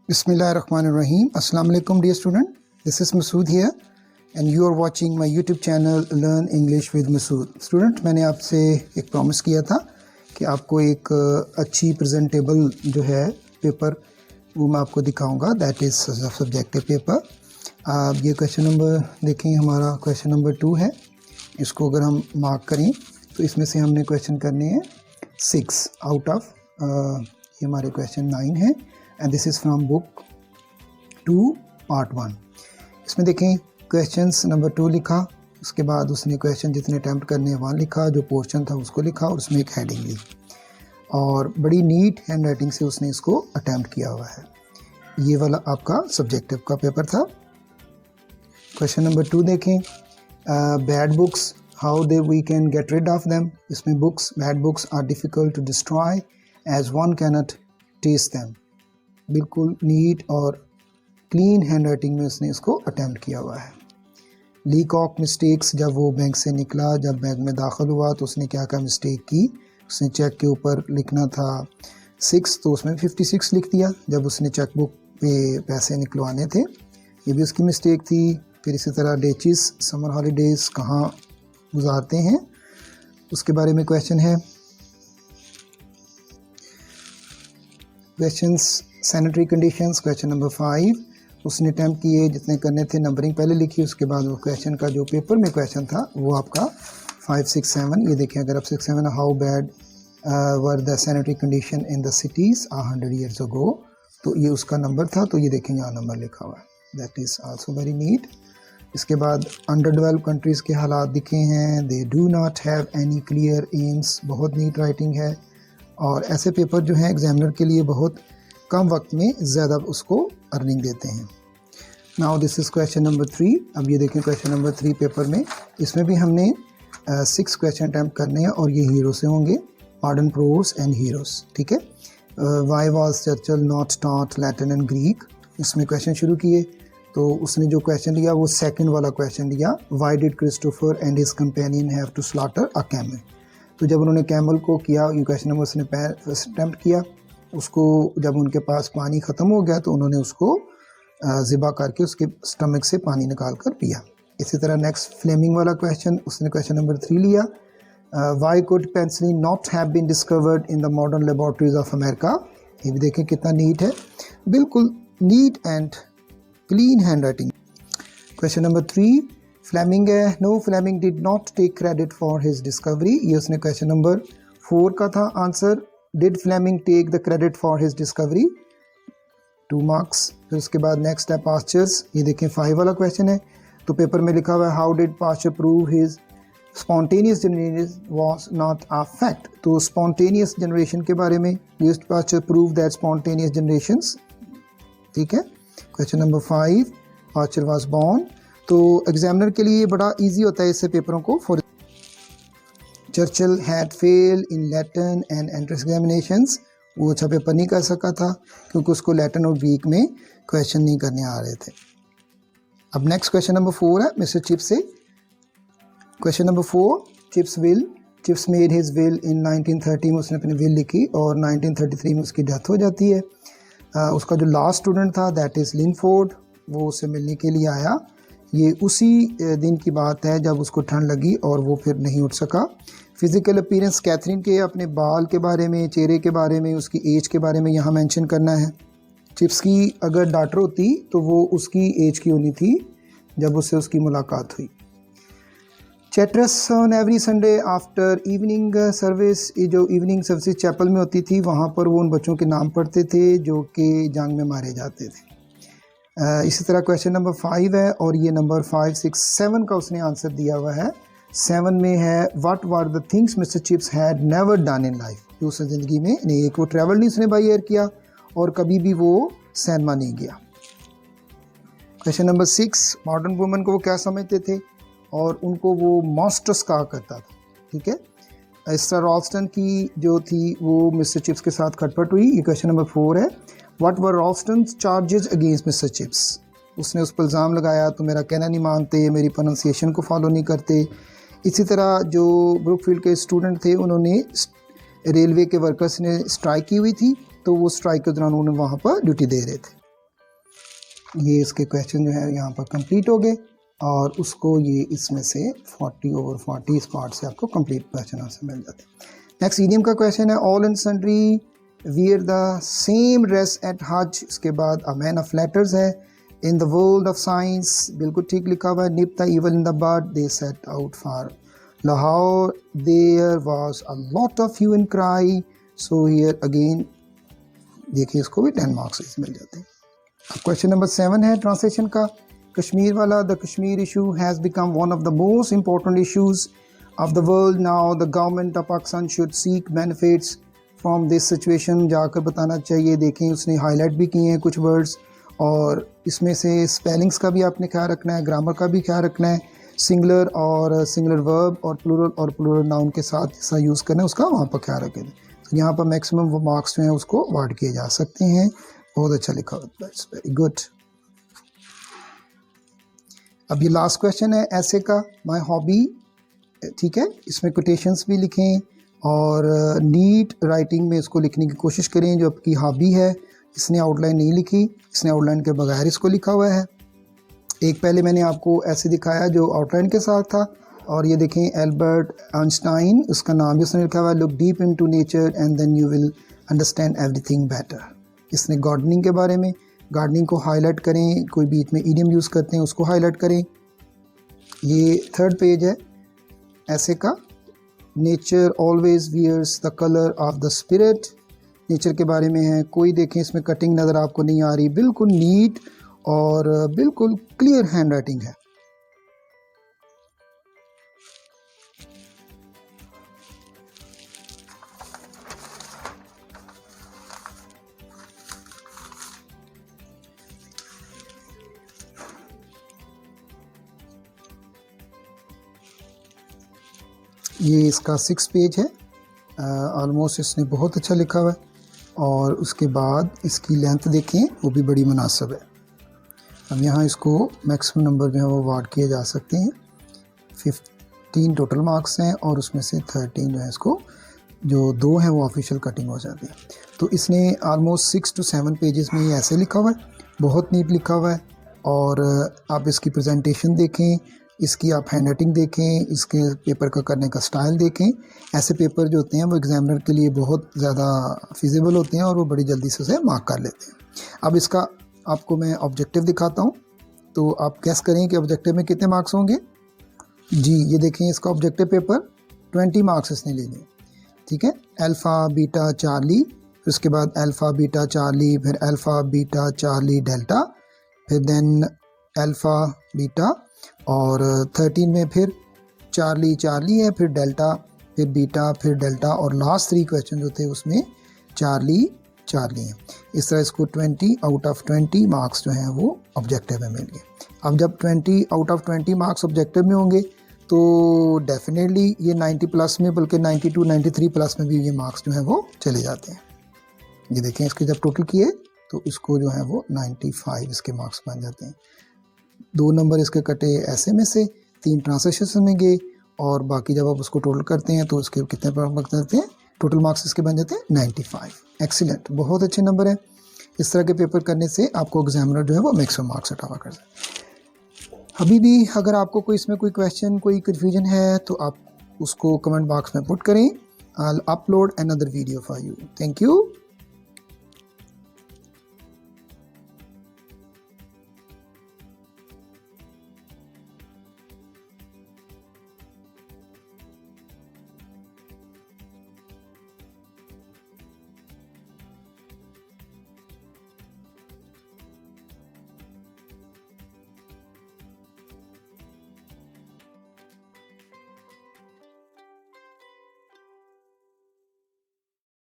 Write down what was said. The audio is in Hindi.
Bismillahirrahmanirrahim. Assalamu alaikum dear student. This is Masood here and you are watching my YouTube channel Learn English with Masood. Student, मैंने आपसे एक प्रॉमिस किया था कि आपको एक अच्छी प्रेजेंटेबल जो है पेपर वो मैं आपको दिखाऊंगा, दैट इज़ सब्जेक्टिव पेपर. आप ये क्वेश्चन नंबर देखें, हमारा क्वेश्चन नंबर 2 है. इसको अगर हम मार्क करें तो इसमें से हमने क्वेश्चन करने हैं 6 आउट ऑफ ये हमारे क्वेश्चन 9 है and this is from book 2 part 1. इसमें देखें क्वेश्चंस नंबर 2 लिखा, उसके बाद उसने क्वेश्चन जितने अटैम्प्ट करने हैं 1 लिखा, जो पोर्शन था उसको लिखा और उसमें एक हेडिंग ली और बड़ी नीट हैंड राइटिंग से उसने इसको अटैम्प्ट किया हुआ है. ये वाला आपका सब्जेक्टिव का पेपर था. क्वेश्चन नंबर 2 देखें, bad books how they we can get rid of them. इसमें books, bad books are difficult to destroy as one cannot taste them. बिल्कुल नीट और क्लीन हैंड राइटिंग में उसने इसको अटैम्प्ट किया हुआ है. लीकॉक मिस्टेक्स, जब वो बैंक से निकला, जब बैंक में दाखिल हुआ तो उसने क्या क्या मिस्टेक की. उसने चेक के ऊपर लिखना था 6 तो उसमें 56 लिख दिया जब उसने चेक बुक पे पैसे निकलवाने थे, ये भी उसकी मिस्टेक थी. फिर इसी तरह डेचिस समर हॉलीडेज़ कहाँ गुजारते हैं उसके बारे में क्वेश्चन है. Questions sanitary conditions, question number 5 उसने अटैम्प्ट किए, जितने करने थे नंबरिंग पहले लिखी, उसके बाद वो क्वेश्चन का जो पेपर में क्वेश्चन था वो आपका 5, 6, 7. ये देखें अगर आप 6, 7 how bad were the sanitary condition in the cities 100 years ago, तो ये उसका नंबर था. तो ये देखें यहाँ नंबर लिखा हुआ है, that is also very neat. इसके बाद अंडर डेवलप कंट्रीज़ के हालात दिखे हैं, they do not have any clear AIIMS, बहुत नीट राइटिंग है. और ऐसे पेपर जो हैं एग्जामिनर के लिए बहुत कम वक्त में ज़्यादा उसको अर्निंग देते हैं. Now this is question number 3. अब ये देखें क्वेश्चन नंबर 3 पेपर में, इसमें भी हमने 6 क्वेश्चन अटैम्प्ट करने हैं और ये हीरो से होंगे, मॉडर्न प्रोज एंड हीरोज़. ठीक है. Why was Churchill not taught Latin and Greek. इसमें क्वेश्चन शुरू किए तो उसने जो क्वेश्चन लिया वो सेकंड वाला क्वेश्चन लिया, why did Christopher and his companion have to slaughter a camel. तो जब उन्होंने कैमल को किया, ये क्वेश्चन नंबर उसने फर्स्ट अटैम्प्ट किया, उसको जब उनके पास पानी ख़त्म हो गया तो उन्होंने उसको ज़िबा करके उसके स्टमक से पानी निकाल कर पिया. इसी तरह नेक्स्ट फ्लेमिंग वाला क्वेश्चन, उसने क्वेश्चन नंबर 3 लिया, why could penicillin not have been discovered in the modern laboratories of America. ये भी देखें कितना नीट है, बिल्कुल neat and clean handwriting. Question number 3 Fleming है, no Fleming did not take credit for his discovery. ये उसने क्वेश्चन नंबर 4 का था answer, did Fleming take the credit for his discovery, 2 marks. फिर उसके बाद नेक्स्ट है पास्चर्स. ये देखें 5 वाला क्वेश्चन है, तो पेपर में लिखा हुआ है how did Pasteur prove his spontaneous generation was not a fact. तो स्पॉन्टेनियस जनरेशन के बारे में, used Pasteur prove that spontaneous generations. ठीक है. Question number 5 Pasteur was born. तो एग्जामिनर के लिए बड़ा इजी होता है इससे पेपरों को. For Churchill had fail in Latin and entrance examinations. वो अच्छा पेपर नहीं कर सका था क्योंकि उसको लैटिन और ग्रीक में क्वेश्चन नहीं करने आ रहे थे. अब नेक्स्ट क्वेश्चन नंबर 4 है मिस्टर चिप्स से. Question number 4 chips made his will in 1930 में उसने अपनी विल लिखी और 1933 में उसकी डेथ हो जाती है. उसका जो लास्ट स्टूडेंट था दैट इज़ लिनफोर्ड, वो उससे मिलने के लिए आया. ये उसी दिन की बात है जब उसको ठंड लगी और वो फिर नहीं उठ सका. फिज़िकल अपीयरेंस कैथरीन के, अपने बाल के बारे में, चेहरे के बारे में, उसकी एज के बारे में यहाँ मेंशन करना है. चिप्स की अगर डॉटर होती तो वो उसकी एज की होनी थी जब उससे उसकी मुलाकात हुई. Chatters on every Sunday after evening service, ये जो इवनिंग सर्विस चैपल में होती थी वहाँ पर वो उन बच्चों के नाम पढ़ते थे जो कि जंग में मारे जाते थे. इसी तरह क्वेश्चन नंबर 5 है और ये नंबर 5, 6, 7 का उसने आंसर दिया हुआ है. 7 में है what were the things mister chips had never done in life. जो उसने ज़िंदगी में नहीं, एक वो ट्रैवल नहीं उसने बाई एयर किया और कभी भी वो सिनेमा नहीं गया. क्वेश्चन नंबर 6 मॉडर्न वुमेन को वो क्या समझते थे और उनको वो मॉन्स्टर्स कहा करता था. ठीक है. एस्टर रॉल्स्टन की जो थी वो मिस्टर चिप्स के साथ खटपट हुई. ये क्वेश्चन नंबर 4 है. What were Ralston's charges against Mr Chips. उसने उस पर इल्ज़ाम लगाया तो मेरा कहना नहीं मानते, मेरी प्रोनाउंसिएशन को फॉलो नहीं करते. इसी तरह जो ब्रुकफील्ड के स्टूडेंट थे उन्होंने रेलवे के वर्कर्स ने स्ट्राइक की हुई थी तो वो स्ट्राइक के दौरान उन्हें वहाँ पर ड्यूटी दे रहे थे. ये इसके क्वेश्चन जो है यहाँ पर कंप्लीट हो गए और उसको ये इसमें से 40/40 इस पार्ट से आपको कंप्लीट क्वेश्चन आंसर मिल जाते हैं। नेक्स्ट ईडियम का क्वेश्चन है all and sundry wear the same dress at Hajj. इसके बाद अ मैन ऑफ लेटर्स है। In the world of science बिल्कुल ठीक लिखा हुआ है। Nip the evil in the bud they set out for Lahore there was a lot of hue and cry. So here again देखिए इसको भी 10 मार्क्स मिल जाते हैं। क्वेश्चन नंबर 7 है ट्रांसलेशन का कश्मीर वाला। The Kashmir issue has become one of the most important issues of the world now. The government of Pakistan should seek benefits from this situation. जाकर बताना चाहिए। देखें उसने हाईलाइट भी किए हैं कुछ वर्ड्स और इसमें से स्पेलिंग्स का भी आपने ख्याल रखना है, ग्रामर का भी ख्याल रखना है, सिंगुलर और सिंगुलर वर्ब और प्लूरल नाउन के साथ जैसा यूज़ करना है उसका वहाँ पर ख्याल रखें। तो यहाँ पर मैक्सिमम वो मार्क्स जो हैं उसको अवार्ड किए जा सकते हैं। बहुत अच्छा लिखा हुआ, दैट्स वेरी गुड। अब ये लास्ट क्वेश्चन है ऐसे का, माई हॉबी, ठीक है, इसमें कोटेशंस भी लिखें और नीट राइटिंग में इसको लिखने की कोशिश करें। जो आपकी हॉबी है, इसने आउटलाइन नहीं लिखी, इसने आउटलाइन के बगैर इसको लिखा हुआ है। एक पहले मैंने आपको ऐसे दिखाया जो आउटलाइन के साथ था और ये देखें एल्बर्ट आइंस्टाइन, उसका नाम भी उसने लिखा हुआ है, look deep into nature and then you will understand everything better. इसने गार्डनिंग के बारे में, गार्डनिंग को हाईलाइट करें, कोई बीच में ईडियम यूज़ करते हैं उसको हाईलाइट करें। ये 3rd पेज है ऐसे का, nature always wears the colour of the spirit. Nature के बारे में है। कोई देखें इसमें कटिंग नज़र आपको नहीं आ रही, बिल्कुल नीट और बिल्कुल क्लियर हैंड राइटिंग है। ये इसका 6 पेज है। ऑलमोस्ट इसने बहुत अच्छा लिखा हुआ है और उसके बाद इसकी लेंथ देखें वो भी बड़ी मुनासिब है। अब यहाँ इसको मैक्सिमम नंबर जो है वो अवार्ड किए जा सकते हैं। 15 टोटल मार्क्स हैं और उसमें से 13 जो है इसको, जो 2 हैं वो ऑफिशियल कटिंग हो जाती है। तो इसने ऑलमोस्ट 6 to 7 पेजेस में ये ऐसे लिखा हुआ है, बहुत नीट लिखा हुआ है। और आप इसकी प्रेजेंटेशन देखें, इसकी आप हैंड राइटिंग देखें, इसके पेपर का करने का स्टाइल देखें। ऐसे पेपर जो होते हैं वो एग्जामिनर के लिए बहुत ज़्यादा फिजिबल होते हैं और वो बड़ी जल्दी से उसे मार्क कर लेते हैं। अब इसका आपको मैं ऑब्जेक्टिव दिखाता हूँ, तो आप गेस करें कि ऑब्जेक्टिव में कितने मार्क्स होंगे। जी ये देखें इसका ऑब्जेक्टिव पेपर 20 मार्क्स इसने ले लिए, ठीक है। अल्फ़ा बीटा चार्ली, फिर उसके बाद अल्फ़ा बीटा चार्ली, फिर अल्फ़ा बीटा चार्ली डेल्टा, फिर देन अल्फ़ा बीटा, और 13 में फिर चार्ली चार्ली है, फिर डेल्टा, फिर बीटा, फिर डेल्टा, और लास्ट 3 क्वेश्चन जो थे उसमें चार्ली चार्ली हैं। इस तरह इसको 20 आउट ऑफ 20 मार्क्स जो हैं वो ऑब्जेक्टिव में मिल गए। अब जब 20 आउट ऑफ 20 मार्क्स ऑब्जेक्टिव में होंगे तो डेफिनेटली ये 90 प्लस में, बल्कि 92 93 प्लस में भी ये मार्क्स जो हैं वो चले जाते हैं। ये देखें इसके जब टोटल किए तो इसको जो है वो 95 इसके मार्क्स बन जाते हैं। 2 नंबर इसके कटे ऐसे में से, 3 ट्रांसलेशन में गए और बाकी जब आप उसको टोटल करते हैं तो उसके कितने मार्क्स जाते हैं, टोटल मार्क्स इसके बन जाते हैं 95। एक्सीलेंट, बहुत अच्छे नंबर है। इस तरह के पेपर करने से आपको एग्जामिनर जो है वो मैक्सिमम मार्क्स हटावा कर सकते हैं। अभी भी अगर आपको कोई इसमें कोई क्वेश्चन, कोई कन्फ्यूजन है तो आप उसको कमेंट बॉक्स में पुट करें। I will upload another video for you. Thank you.